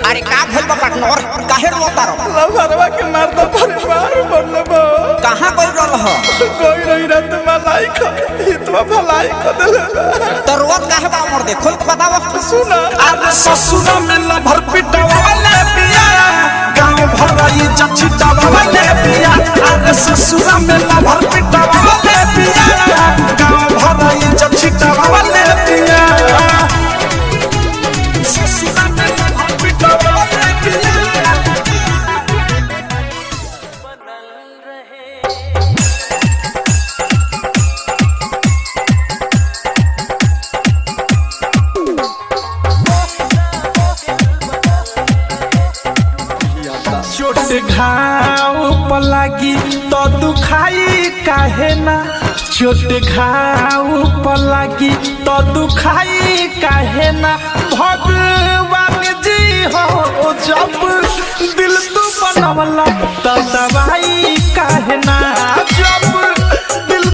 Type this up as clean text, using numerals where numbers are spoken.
अरे का भइल बा पार्टनर काहे रोता रहो लवरवा के मारता परिवार बनले बा कहां कोई रह कोई नहीं रात मलाई ख हितवा भलाई ख देले तो रोत काहे बा मर दे खोल के बताओ सुना अरे ससुर में ल भर पिटावा वाले पिया गांव भराई जछिटावा वाले पिया अरे ससुर में ल भर पिटावा वाले पिया गांव भराई जछिटावा वाले पिया ससुर में ल भर पिटावा वाले पिया चोट घाव पलागी तो दुखाई काहे ना चोट घाव पलागी तो दुखाई काहे ना भगवान जी हो जब दिल तू बनवला तो दवाई काहे ना